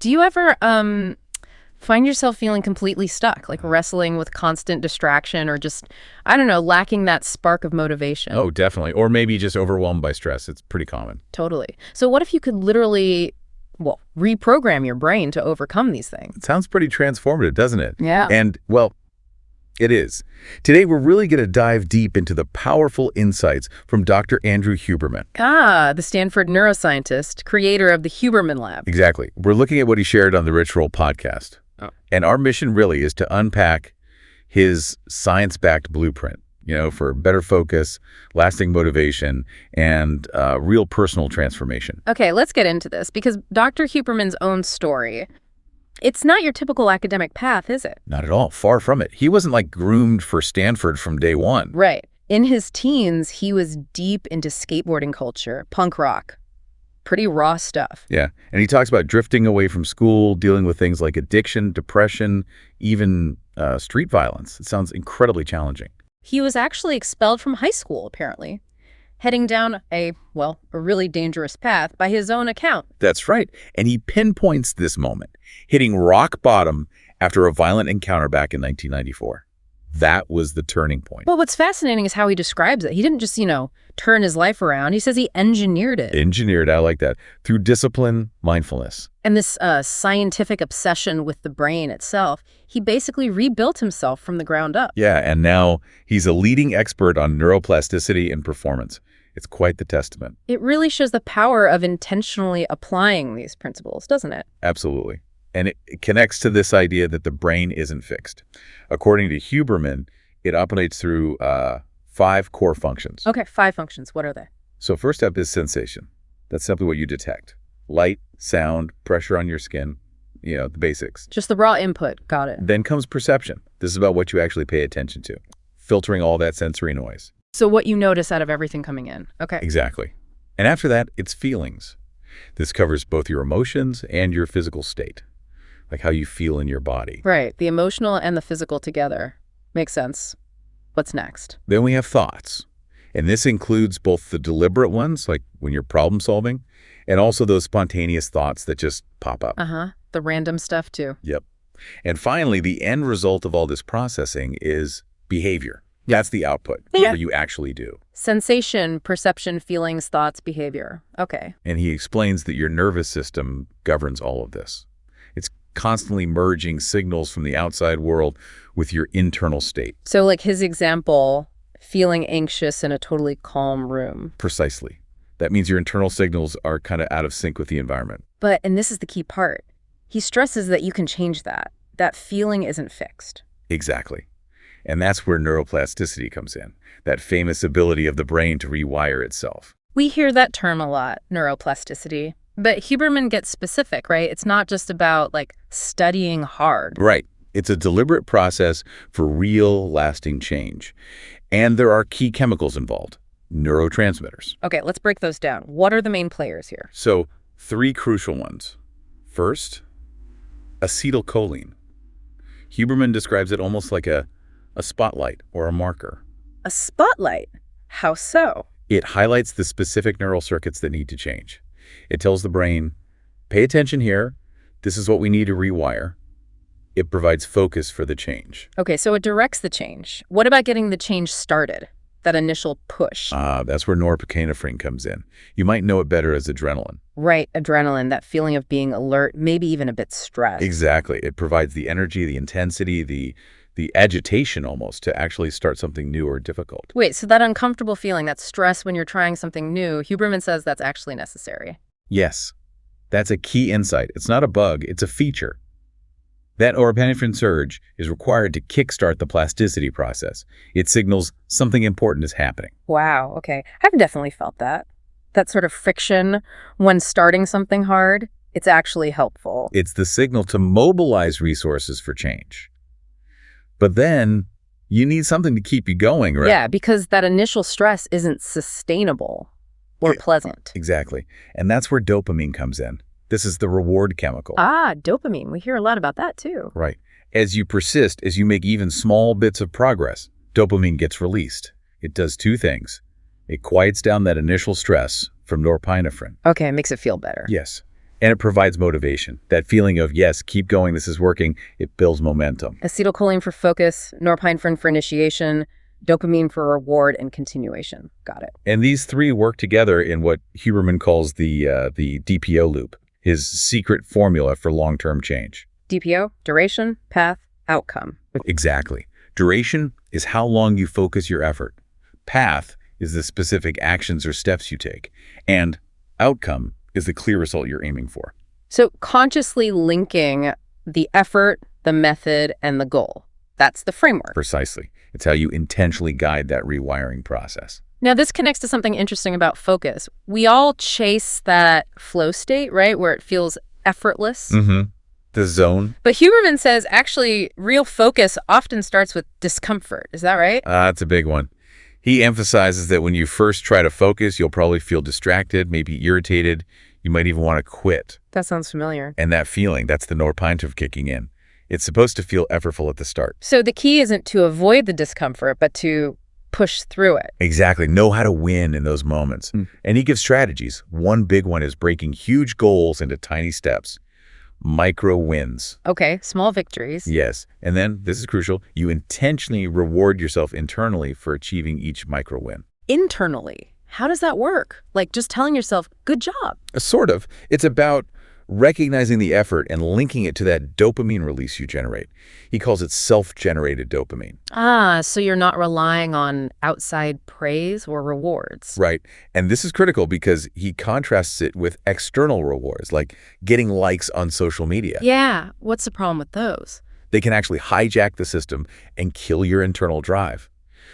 Do you ever find yourself feeling completely stuck, like wrestling with constant distraction or just, I don't know, lacking that spark of motivation? Oh, definitely. Or maybe just overwhelmed by stress. It's pretty common. Totally. So what if you could literally, well, reprogram your brain to overcome these things? It sounds pretty transformative, doesn't it? Yeah. And, well, it is. Today, we're really going to dive deep into the powerful insights from Dr. Andrew Huberman. The Stanford neuroscientist, creator of the Huberman Lab. Exactly. We're looking at what he shared on the Rich Roll podcast. Oh. And our mission really is to unpack his science-backed blueprint, for better focus, lasting motivation, and real personal transformation. Okay, let's get into this, because Dr. Huberman's own story, it's not your typical academic path, is it? Not at all. Far from it. He wasn't groomed for Stanford from day one. Right. In his teens, he was deep into skateboarding culture, punk rock. Pretty raw stuff. Yeah. And he talks about drifting away from school, dealing with things like addiction, depression, even street violence. It sounds incredibly challenging. He was actually expelled from high school, apparently, heading down a really dangerous path by his own account. That's right. And he pinpoints this moment, hitting rock bottom after a violent encounter back in 1994. That was the turning point. But what's fascinating is how he describes it. He didn't just, turn his life around. He says he engineered it. Engineered, I like that. Through discipline, mindfulness. And this scientific obsession with the brain itself, he basically rebuilt himself from the ground up. Yeah, and now he's a leading expert on neuroplasticity and performance. It's quite the testament. It really shows the power of intentionally applying these principles, doesn't it? Absolutely. And it connects to this idea that the brain isn't fixed. According to Huberman, it operates through 5 core functions. Okay, 5 functions. What are they? So first up is sensation. That's simply what you detect. Light, sound, pressure on your skin, the basics. Just the raw input. Got it. Then comes perception. This is about what you actually pay attention to, filtering all that sensory noise. So what you notice out of everything coming in. Okay. Exactly. And after that, it's feelings. This covers both your emotions and your physical state, like how you feel in your body. Right. The emotional and the physical together. Makes sense. What's next? Then we have thoughts. And this includes both the deliberate ones, like when you're problem solving, and also those spontaneous thoughts that just pop up. The random stuff too. Yep. And finally, the end result of all this processing is behavior. That's the output, where you actually do. Sensation, perception, feelings, thoughts, behavior. Okay. And he explains that your nervous system governs all of this. It's constantly merging signals from the outside world with your internal state. So like his example, feeling anxious in a totally calm room. Precisely. That means your internal signals are kind of out of sync with the environment. But, and this is the key part, he stresses that you can change that. That feeling isn't fixed. Exactly. And that's where neuroplasticity comes in, that famous ability of the brain to rewire itself. We hear that term a lot, neuroplasticity. But Huberman gets specific, right? It's not just about studying hard. Right. It's a deliberate process for real, lasting change. And there are key chemicals involved, neurotransmitters. Okay, let's break those down. What are the main players here? So, 3 crucial ones. First, acetylcholine. Huberman describes it almost like a spotlight or a marker. A spotlight? How so? It highlights the specific neural circuits that need to change. It tells the brain, pay attention here. This is what we need to rewire. It provides focus for the change. Okay, so it directs the change. What about getting the change started? That initial push? That's where norepinephrine comes in. You might know it better as adrenaline. Right, adrenaline, that feeling of being alert, maybe even a bit stressed. Exactly. It provides the energy, the intensity, the agitation almost to actually start something new or difficult. Wait, so that uncomfortable feeling, that stress when you're trying something new, Huberman says that's actually necessary. Yes. That's a key insight. It's not a bug, it's a feature. That norepinephrine surge is required to kickstart the plasticity process. It signals something important is happening. Wow, okay. I've definitely felt that. That sort of friction when starting something hard, it's actually helpful. It's the signal to mobilize resources for change. But then you need something to keep you going, right? Yeah, because that initial stress isn't sustainable or pleasant. Exactly. And that's where dopamine comes in. This is the reward chemical. Dopamine. We hear a lot about that too. Right. As you persist, as you make even small bits of progress, dopamine gets released. It does 2 things. It quiets down that initial stress from norepinephrine. Okay, it makes it feel better. Yes. And it provides motivation. That feeling of, yes, keep going, this is working, it builds momentum. Acetylcholine for focus, norepinephrine for initiation, dopamine for reward and continuation. Got it. And these three work together in what Huberman calls the DPO loop, his secret formula for long-term change. DPO, duration, path, outcome. Exactly. Duration is how long you focus your effort. Path is the specific actions or steps you take. And outcome is the clear result you're aiming for. So consciously linking the effort, the method, and the goal. That's the framework. Precisely. It's how you intentionally guide that rewiring process. Now, this connects to something interesting about focus. We all chase that flow state, right, where it feels effortless. Mm-hmm. The zone. But Huberman says, actually, real focus often starts with discomfort. Is that right? That's a big one. He emphasizes that when you first try to focus, you'll probably feel distracted, maybe irritated. You might even want to quit. That sounds familiar. And that feeling, that's the norepinephrine kicking in. It's supposed to feel effortful at the start. So the key isn't to avoid the discomfort, but to push through it. Exactly. Know how to win in those moments. And he gives strategies. One big one is breaking huge goals into tiny steps. Micro wins. Okay, small victories. Yes. And then, this is crucial, you intentionally reward yourself internally for achieving each micro win. Internally, how does that work? Like just telling yourself, good job. Sort of. It's about recognizing the effort and linking it to that dopamine release you generate. He calls it self-generated dopamine. So you're not relying on outside praise or rewards. Right. And this is critical because he contrasts it with external rewards, like getting likes on social media. Yeah. What's the problem with those? They can actually hijack the system and kill your internal drive.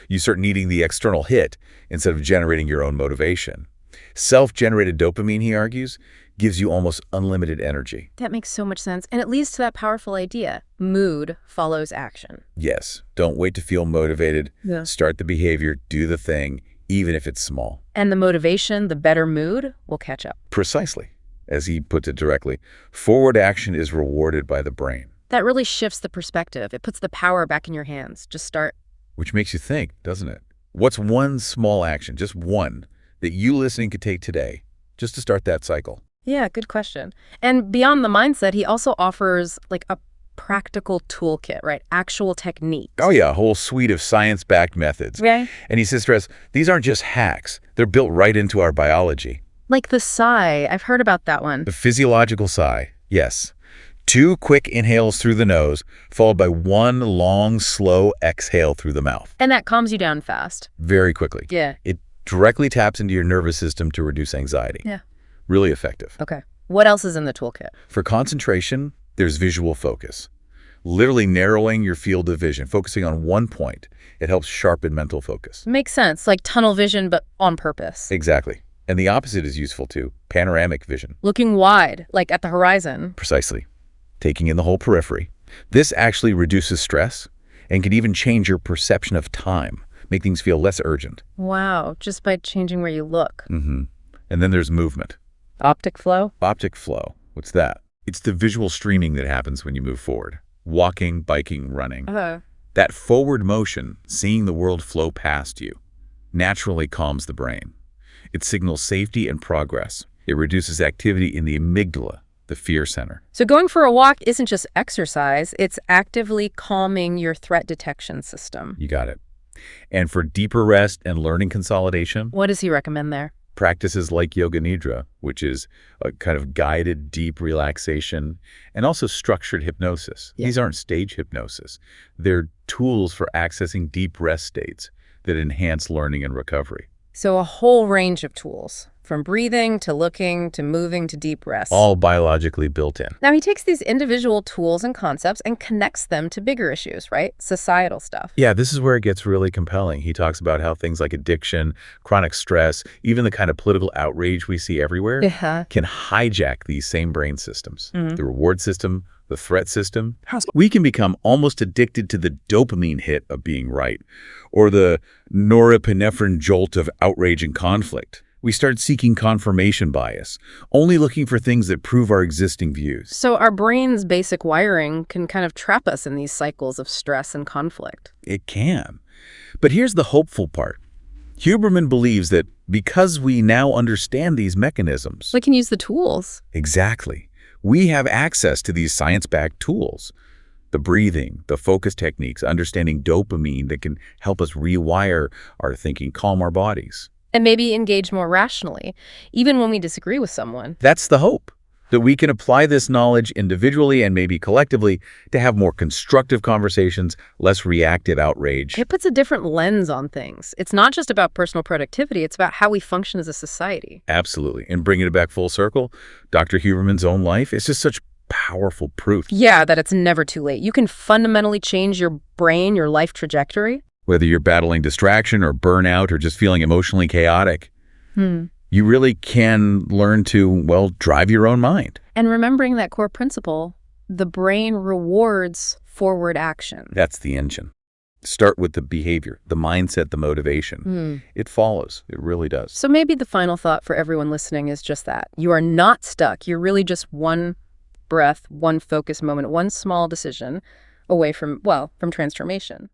You start needing the external hit instead of generating your own motivation. Self-generated dopamine, he argues, gives you almost unlimited energy. That makes so much sense. And it leads to that powerful idea. Mood follows action. Yes. Don't wait to feel motivated. Yeah. Start the behavior, do the thing, even if it's small. And the motivation, the better mood, will catch up. Precisely. As he puts it directly, forward action is rewarded by the brain. That really shifts the perspective. It puts the power back in your hands. Just start. Which makes you think, doesn't it? What's one small action, just one, that you listening could take today, just to start that cycle? Yeah, good question. And beyond the mindset, he also offers like a practical toolkit, right? Actual techniques. Oh yeah, a whole suite of science-backed methods. Right. And he says to us, these aren't just hacks. They're built right into our biology. Like the sigh. I've heard about that one. The physiological sigh, yes. 2 quick inhales through the nose, followed by 1 long, slow exhale through the mouth. And that calms you down fast. Very quickly. Yeah. It directly taps into your nervous system to reduce anxiety. Yeah. Really effective. Okay. What else is in the toolkit? For concentration, there's visual focus. Literally narrowing your field of vision, focusing on one point. It helps sharpen mental focus. Makes sense. Like tunnel vision, but on purpose. Exactly. And the opposite is useful too. Panoramic vision. Looking wide, like at the horizon. Precisely. Taking in the whole periphery. This actually reduces stress and can even change your perception of time, make things feel less urgent. Wow. Just by changing where you look. And then there's movement. Optic flow? Optic flow. What's that? It's the visual streaming that happens when you move forward. Walking, biking, running. That forward motion, seeing the world flow past you, naturally calms the brain. It signals safety and progress. It reduces activity in the amygdala, the fear center. So going for a walk isn't just exercise, it's actively calming your threat detection system. You got it. And for deeper rest and learning consolidation, What does he recommend there? practices like Yoga Nidra, which is a kind of guided deep relaxation, and also structured hypnosis. Yeah. These aren't stage hypnosis. They're tools for accessing deep rest states that enhance learning and recovery. So a whole range of tools, from breathing to looking to moving to deep rest. All biologically built in. Now he takes these individual tools and concepts and connects them to bigger issues, right? Societal stuff. Yeah, this is where it gets really compelling. He talks about how things like addiction, chronic stress, even the kind of political outrage we see everywhere Yeah. can hijack these same brain systems. The reward system, the threat system. We can become almost addicted to the dopamine hit of being right, or the norepinephrine jolt of outrage and conflict. We start seeking confirmation bias, only looking for things that prove our existing views. So our brain's basic wiring can kind of trap us in these cycles of stress and conflict. It can. But here's the hopeful part. Huberman believes that because we now understand these mechanisms, We can use the tools. exactly, we have access to these science-backed tools. The breathing, the focus techniques, understanding dopamine that can help us rewire our thinking, calm our bodies. And maybe engage more rationally, even when we disagree with someone. That's the hope, that we can apply this knowledge individually and maybe collectively to have more constructive conversations, less reactive outrage. It puts a different lens on things. It's not just about personal productivity, it's about how we function as a society. Absolutely. And bringing it back full circle, Dr. Huberman's own life is just such powerful proof. Yeah, that it's never too late. You can fundamentally change your brain, your life trajectory. Whether you're battling distraction or burnout or just feeling emotionally chaotic, you really can learn to, well, drive your own mind. And remembering that core principle, the brain rewards forward action. That's the engine. Start with the behavior, the mindset, the motivation. It follows. It really does. So maybe the final thought for everyone listening is just that. You are not stuck. You're really just one breath, one focus moment, one small decision away from, well, from transformation.